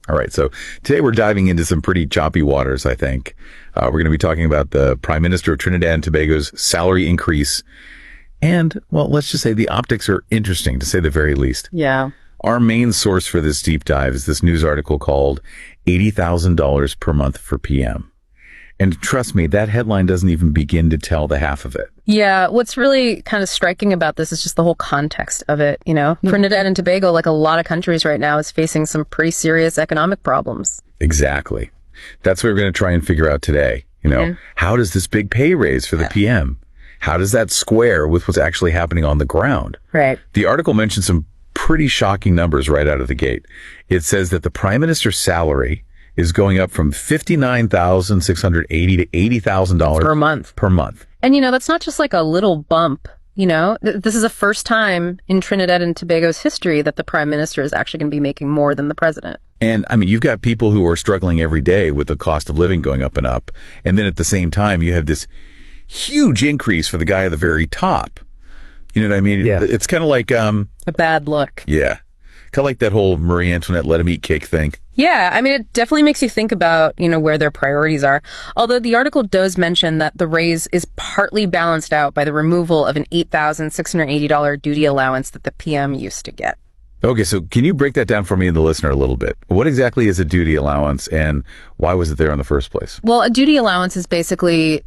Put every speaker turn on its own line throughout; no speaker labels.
All right. So today we're diving into some pretty choppy waters, I think. We're going to be talking about the Prime Minister of Trinidad and Tobago's salary increase. And, well, let's just say the optics are interesting, to say the very least.
Yeah.
Our main source for this deep dive is this news article called $80,000 per month for PM. And trust me, that headline doesn't even begin to tell the half of it.
Yeah, what's really kind of striking about this is just the whole context of it, you know? Trinidad and Tobago, like a lot of countries right now, is facing some pretty serious economic problems.
Exactly. That's what we're going to try and figure out today. You know, how does this big pay raise for the PM? How does that square with what's actually happening on the ground?
Right.
The article mentions some pretty shocking numbers right out of the gate. It says that the Prime Minister's salary is going up from $59,680 to $80,000
per month.
Per month.
And, you know, that's not just like a little bump, you know? This is the first time in Trinidad and Tobago's history that the Prime Minister is actually going to be making more than the president.
And, I mean, you've got people who are struggling every day with the cost of living going up and up. And then at the same time, you have this huge increase for the guy at the very top. You know what I mean?
Yeah.
It's kind of like...
a bad look.
Yeah. Kind of like that whole Marie Antoinette let him eat cake thing.
Yeah, I mean, it definitely makes you think about, you know, where their priorities are. Although the article does mention that the raise is partly balanced out by the removal of an $8,680 duty allowance that the PM used to get.
Okay, so can you break that down for me and the listener a little bit? What exactly is a duty allowance and why was it there in the first place?
Well, a duty allowance is basically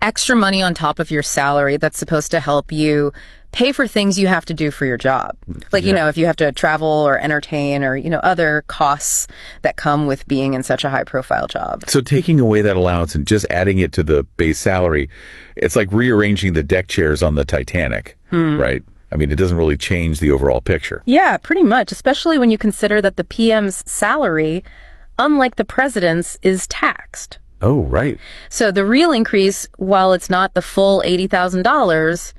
extra money on top of your salary that's supposed to help you pay for things you have to do for your job. Like, you know, if you have to travel or entertain or, you know, other costs that come with being in such a high profile job.
So taking away that allowance and just adding it to the base salary, it's like rearranging the deck chairs on the Titanic, right? I mean, it doesn't really change the overall picture.
Yeah, pretty much, especially when you consider that the PM's salary, unlike the president's, is taxed.
Oh, right.
So the real increase, while it's not the full $80,000,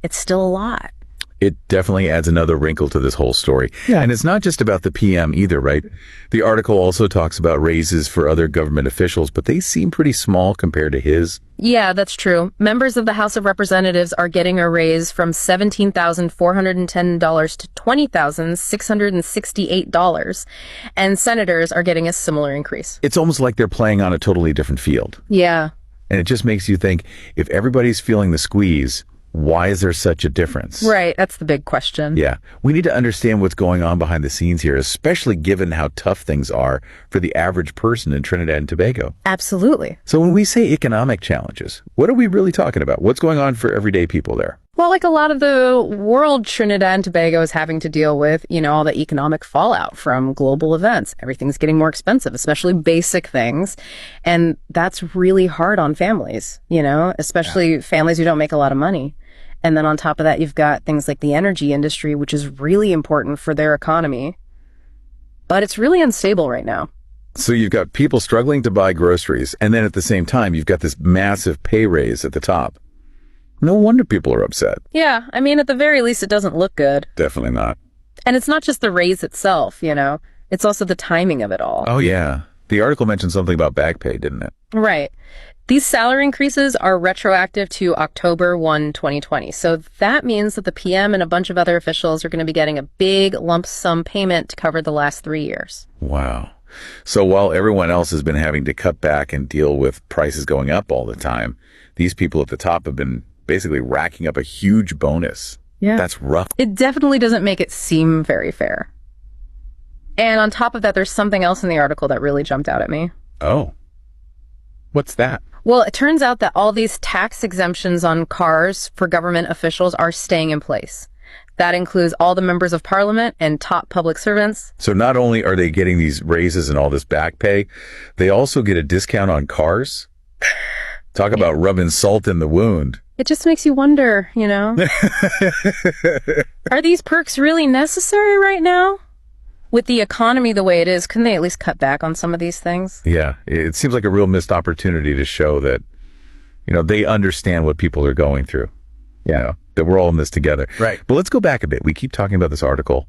it's still a lot.
It definitely adds another wrinkle to this whole story.
Yeah.
And it's not just about the PM either, right? The article also talks about raises for other government officials, but they seem pretty small compared to his.
Yeah, that's true. Members of the House of Representatives are getting a raise from $17,410 to $20,668, and senators are getting a similar increase.
It's almost like they're playing on a totally different field.
Yeah.
And it just makes you think, if everybody's feeling the squeeze, why is there such a difference?
Right, that's the big question.
Yeah, we need to understand what's going on behind the scenes here, especially given how tough things are for the average person in Trinidad and Tobago.
Absolutely.
So when we say economic challenges, what are we really talking about? What's going on for everyday people there?
Well, like a lot of the world, Trinidad and Tobago is having to deal with, you know, all the economic fallout from global events. Everything's getting more expensive, especially basic things. And that's really hard on families, you know, especially families who don't make a lot of money. And then on top of that, you've got things like the energy industry, which is really important for their economy. But it's really unstable right now.
So you've got people struggling to buy groceries, and then at the same time, you've got this massive pay raise at the top. No wonder people are upset.
Yeah, I mean, at the very least, it doesn't look good.
Definitely not.
And it's not just the raise itself, you know. It's also the timing of it all.
Oh, yeah. The article mentioned something about Backpay, didn't it?
Right. These salary increases are retroactive to October 1, 2020. So that means that the PM and a bunch of other officials are going to be getting a big lump sum payment to cover the last 3 years.
Wow. So while everyone else has been having to cut back and deal with prices going up all the time, these people at the top have been basically racking up a huge bonus.
Yeah.
That's rough.
It definitely doesn't make it seem very fair. And on top of that, there's something else in the article that really jumped out at me.
Oh. What's that?
Well, it turns out that all these tax exemptions on cars for government officials are staying in place. That includes all the members of parliament and top public servants.
So not only are they getting these raises and all this back pay, they also get a discount on cars? Talk about rubbing salt in the wound.
It just makes you wonder, you know? Are these perks really necessary right now? With the economy the way it is, couldn't they at least cut back on some of these things?
Yeah, it seems like a real missed opportunity to show that, you know, they understand what people are going through. You know, that we're all in this together.
Right.
But let's go back a bit. We keep talking about this article,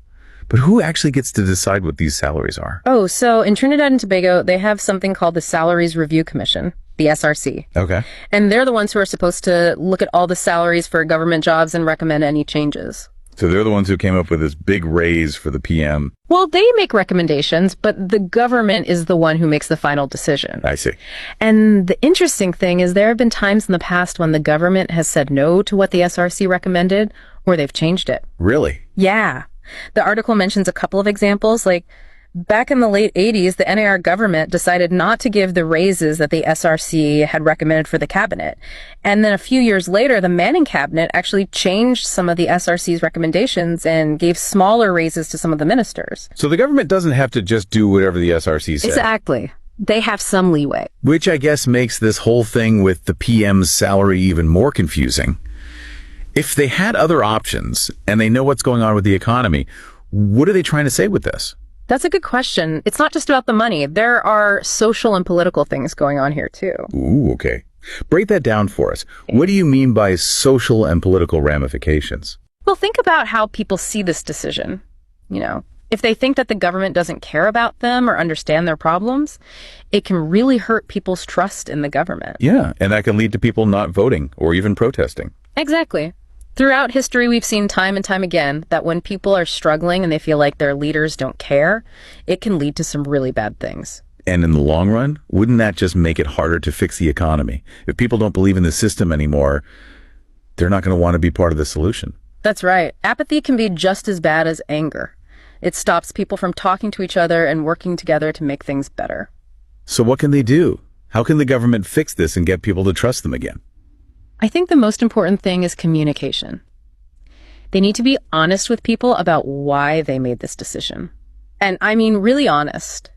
but who actually gets to decide what these salaries are?
Oh, so in Trinidad and Tobago, they have something called the Salaries Review Commission, the SRC.
Okay.
And they're the ones who are supposed to look at all the salaries for government jobs and recommend any changes.
So they're the ones who came up with this big raise for the PM.
Well, they make recommendations, but the government is the one who makes the final decision.
I see.
And the interesting thing is there have been times in the past when the government has said no to what the SRC recommended, or they've changed it.
Really?
Yeah. The article mentions a couple of examples, like back in the late 80s, the NAR government decided not to give the raises that the SRC had recommended for the cabinet. And then a few years later, the Manning cabinet actually changed some of the SRC's recommendations and gave smaller raises to some of the ministers.
So the government doesn't have to just do whatever the SRC says.
Exactly. They have some leeway.
Which I guess makes this whole thing with the PM's salary even more confusing. If they had other options and they know what's going on with the economy, what are they trying to say with this?
That's a good question. It's not just about the money. There are social and political things going on here, too.
Ooh, okay. Break that down for us. What do you mean by social and political ramifications?
Well, think about how people see this decision. If they think that the government doesn't care about them or understand their problems, it can really hurt people's trust in the government.
Yeah, and that can lead to people not voting or even protesting.
Exactly. Throughout history, we've seen time and time again that when people are struggling and they feel like their leaders don't care, it can lead to some really bad things.
And in the long run, wouldn't that just make it harder to fix the economy? If people don't believe in the system anymore, they're not going to want to be part of the solution.
That's right. Apathy can be just as bad as anger. It stops people from talking to each other and working together to make things better.
So what can they do? How can the government fix this and get people to trust them again?
I think the most important thing is communication. They need to be honest with people about why they made this decision. And I mean really honest.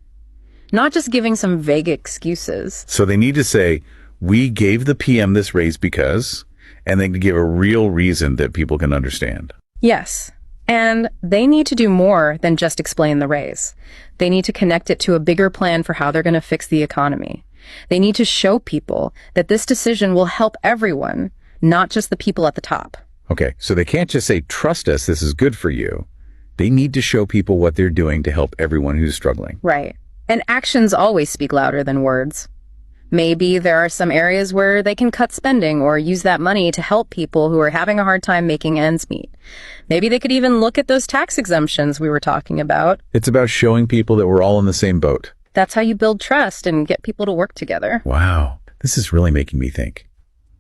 Not just giving some vague excuses.
So they need to say, we gave the PM this raise because, and then give a real reason that people can understand.
Yes. And they need to do more than just explain the raise. They need to connect it to a bigger plan for how they're going to fix the economy. They need to show people that this decision will help everyone, not just the people at the top.
Okay, so they can't just say, trust us, this is good for you. They need to show people what they're doing to help everyone who's struggling.
Right. And actions always speak louder than words. Maybe there are some areas where they can cut spending or use that money to help people who are having a hard time making ends meet. Maybe they could even look at those tax exemptions we were talking about.
It's about showing people that we're all in the same boat.
That's how you build trust and get people to work together.
Wow, this is really making me think.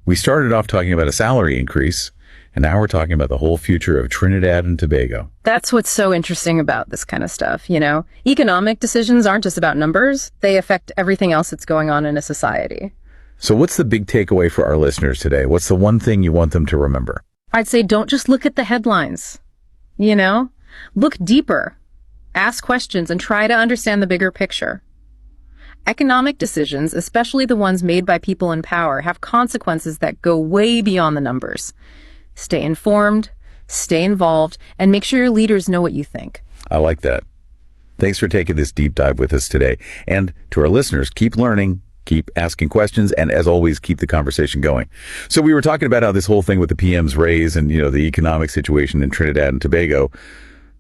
We started off talking about a salary increase, and now we're talking about the whole future of Trinidad and Tobago.
That's what's so interesting about this kind of stuff, Economic decisions aren't just about numbers. They affect everything else that's going on in a society.
So what's the big takeaway for our listeners today? What's the one thing you want them to remember?
I'd say don't just look at the headlines. Look deeper. Ask questions and try to understand the bigger picture. Economic decisions, especially the ones made by people in power, have consequences that go way beyond the numbers. Stay informed, stay involved, and make sure your leaders know what you think.
I like that. Thanks for taking this deep dive with us today. And to our listeners, keep learning, keep asking questions, and as always, keep the conversation going. So we were talking about how this whole thing with the PM's raise and, the economic situation in Trinidad and Tobago,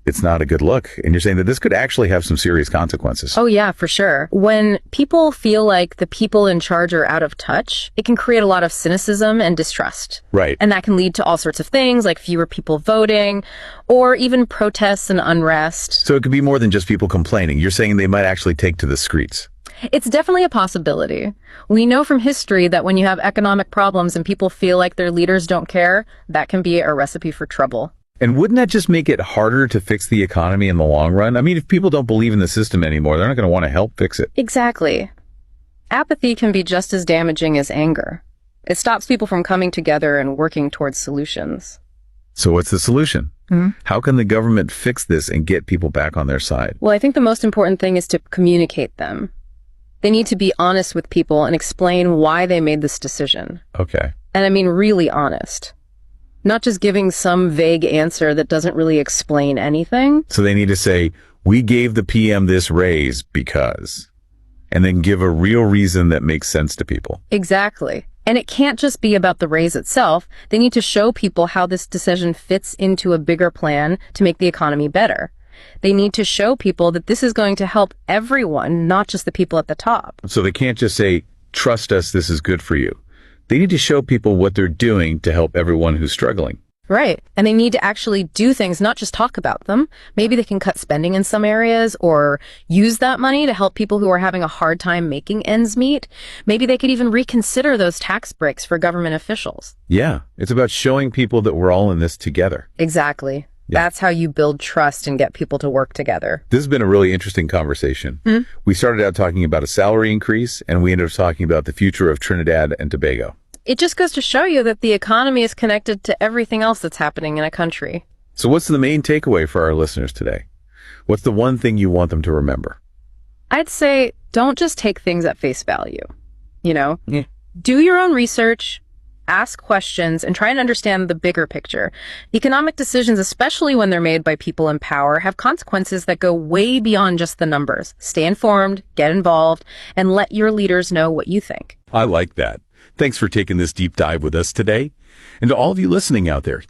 it's not a good look. And you're saying that this could actually have some serious consequences.
Oh, yeah, for sure. When people feel like the people in charge are out of touch, it can create a lot of cynicism and distrust.
Right.
And that can lead to all sorts of things like fewer people voting or even protests and unrest.
So it could be more than just people complaining. You're saying they might actually take to the streets.
It's definitely a possibility. We know from history that when you have economic problems and people feel like their leaders don't care, that can be a recipe for trouble.
And wouldn't that just make it harder to fix the economy in the long run? I mean, if people don't believe in the system anymore, they're not going to want to help fix it.
Exactly. Apathy can be just as damaging as anger. It stops people from coming together and working towards solutions.
So what's the solution? How can the government fix this and get people back on their side?
Well, I think the most important thing is to communicate them. They need to be honest with people and explain why they made this decision.
Okay.
And I mean really honest. Not just giving some vague answer that doesn't really explain anything.
So they need to say, we gave the PM this raise because, and then give a real reason that makes sense to people.
Exactly. And it can't just be about the raise itself. They need to show people how this decision fits into a bigger plan to make the economy better. They need to show people that this is going to help everyone, not just the people at the top.
So they can't just say, trust us, this is good for you. They need to show people what they're doing to help everyone who's struggling.
Right. And they need to actually do things, not just talk about them. Maybe they can cut spending in some areas or use that money to help people who are having a hard time making ends meet. Maybe they could even reconsider those tax breaks for government officials.
Yeah, it's about showing people that we're all in this together.
Exactly.
Yeah.
That's how you build trust and get people to work together.
This has been a really interesting conversation. We started out talking about a salary increase, and we ended up talking about the future of Trinidad and Tobago.
It just goes to show you that the economy is connected to everything else that's happening in a country.
So what's the main takeaway for our listeners today? What's the one thing you want them to remember?
I'd say don't just take things at face value.
Yeah.
Do your own research, ask questions, and try and understand the bigger picture. Economic decisions, especially when they're made by people in power, have consequences that go way beyond just the numbers. Stay informed, get involved, and let your leaders know what you think.
I like that. Thanks for taking this deep dive with us today. And to all of you listening out there,